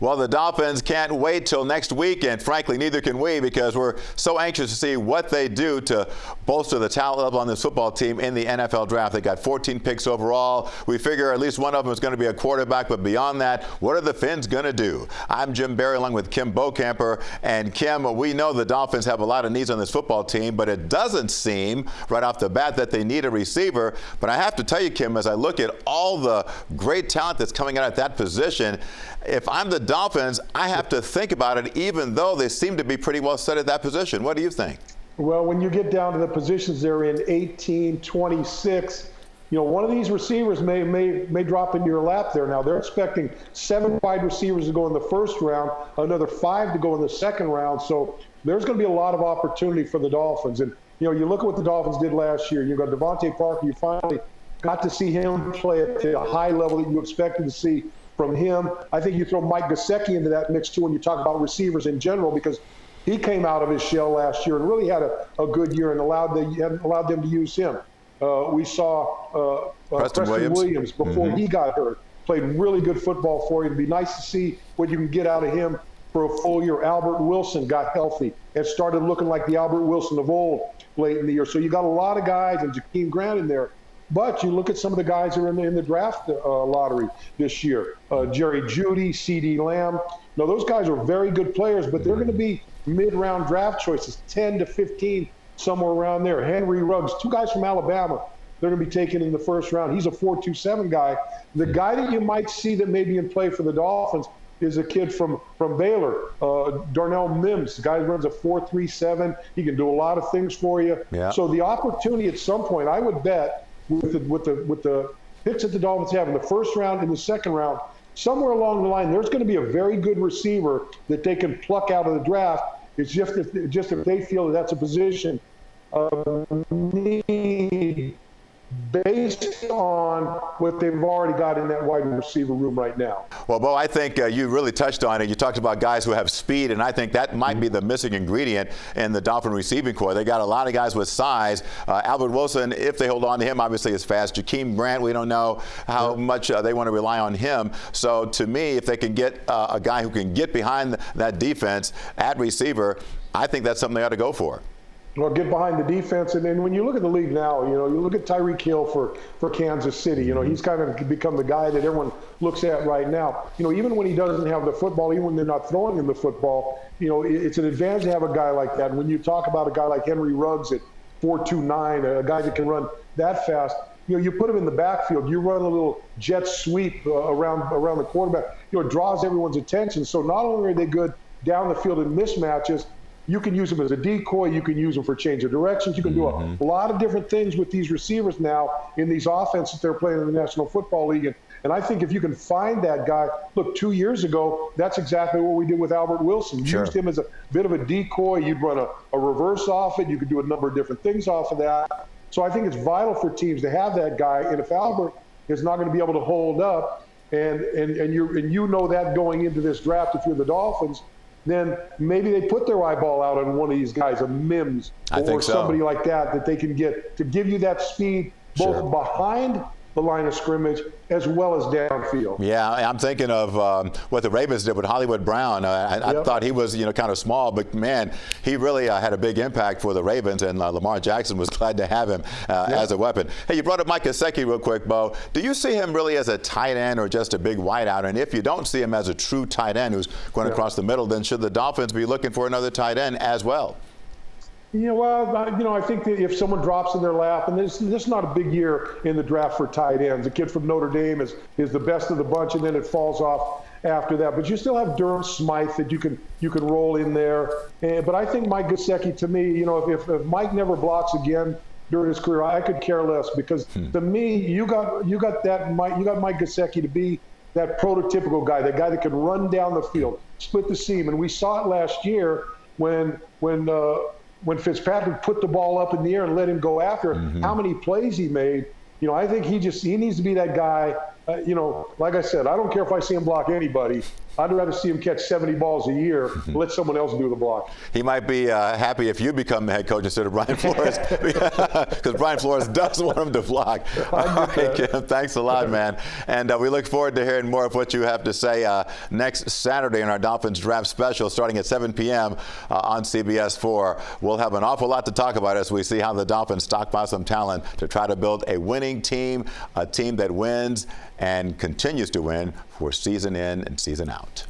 Well, the Dolphins can't wait till next week, and frankly, neither can we, because we're so anxious to see what they do to bolster the talent level on this football team in the NFL draft. They got 14 picks overall. We figure at least one of them is going to be a quarterback, but beyond that, what are the Fins going to do? I'm Jim Barry along with Kim Bocamper. And Kim, we know the Dolphins have a lot of needs on this football team, but it doesn't seem right off the bat that they need a receiver. But I have to tell you, Kim, as I look at all the great talent that's coming out at that position, if I'm the Dolphins, I have to think about it, even though they seem to be pretty well set at that position. What do you think? Well, when you get down to the positions they're in, 18, 26, one of these receivers may drop into your lap there. Now, they're expecting 7 wide receivers to go in the first round, another 5 to go in the second round. So there's going to be a lot of opportunity for the Dolphins. And, you look at what the Dolphins did last year. You got Devontae Parker. You finally got to see him play at a high level that you expected to see from him. I think you throw Mike Gesicki into that mix, too, when you talk about receivers in general, because he came out of his shell last year and really had a good year and allowed them to use him. We saw Preston Williams before he got hurt, played really good football for you. It'd be nice to see what you can get out of him for a full year. Albert Wilson got healthy and started looking like the Albert Wilson of old late in the year. So you got a lot of guys, and Jakeem Grant in there. But you look at some of the guys that are in the draft lottery this year. Jerry Jeudy, C.D. Lamb. Now, those guys are very good players, but they're going to be mid-round draft choices, 10 to 15, somewhere around there. Henry Ruggs, 2 guys from Alabama, they're going to be taken in the first round. He's a 4.27 guy. The guy that you might see that may be in play for the Dolphins is a kid from Baylor, Darnell Mims. The guy runs a 4.37. He can do a lot of things for you. Yeah. So the opportunity at some point, I would bet, with the picks that the Dolphins have in the first round and the second round, somewhere along the line, there's going to be a very good receiver that they can pluck out of the draft. It's just if they feel that that's a position of need based on what they've already got in that wide receiver room right now. Well, Bo, I think you really touched on it. You talked about guys who have speed, and I think that might be the missing ingredient in the Dolphin receiving corps. They got a lot of guys with size. Albert Wilson, if they hold on to him, obviously is fast. Jakeem Grant, we don't know how much they want to rely on him. So to me, if they can get a guy who can get behind that defense at receiver, I think that's something they ought to go for. Well, get behind the defense. And then when you look at the league now, you look at Tyreek Hill for Kansas City. He's kind of become the guy that everyone looks at right now. Even when he doesn't have the football, even when they're not throwing him the football, it's an advantage to have a guy like that. And when you talk about a guy like Henry Ruggs at 4.29, a guy that can run that fast, you put him in the backfield, you run a little jet sweep around the quarterback, it draws everyone's attention. So not only are they good down the field in mismatches, you can use them as a decoy. You can use them for change of directions. You can do a lot of different things with these receivers now in these offenses they're playing in the National Football League. And I think if you can find that guy, look, 2 years ago, that's exactly what we did with Albert Wilson. Sure. Used him as a bit of a decoy. You'd run a reverse off it. You could do a number of different things off of that. So I think it's vital for teams to have that guy. And if Albert is not going to be able to hold up, and you know that going into this draft, if you're the Dolphins, then maybe they put their eyeball out on one of these guys, a Mims or somebody like that they can get to give you that speed both behind the line of scrimmage as well as downfield. Yeah, I'm thinking of what the Ravens did with Hollywood Brown. I thought he was, kind of small, but man, he really had a big impact for the Ravens, and Lamar Jackson was glad to have him as a weapon. Hey, you brought up Mike Gesicki real quick, Bo. Do you see him really as a tight end or just a big wideout? And if you don't see him as a true tight end who's going across the middle, then should the Dolphins be looking for another tight end as well? I think that if someone drops in their lap, and this is not a big year in the draft for tight ends. The kid from Notre Dame is the best of the bunch, and then it falls off after that. But you still have Durham Smythe that you can roll in there. But I think Mike Gesicki, to me, if Mike never blocks again during his career, I could care less, because to me, you got Mike Gesicki to be that prototypical guy, that guy that could run down the field, split the seam, and we saw it last year when Fitzpatrick put the ball up in the air and let him go after it, how many plays he made. I think he needs to be that guy. Like I said, I don't care if I see him block anybody. I'd rather see him catch 70 balls a year. Let someone else do the block. He might be happy if you become the head coach instead of Brian Flores, because Brian Flores does want him to block. All right, Kim, thanks a lot, man. And we look forward to hearing more of what you have to say next Saturday in our Dolphins draft special, starting at 7 p.m. On CBS 4. We'll have an awful lot to talk about as we see how the Dolphins stockpile some talent to try to build a winning team, a team that wins and continues to win for season in and season out.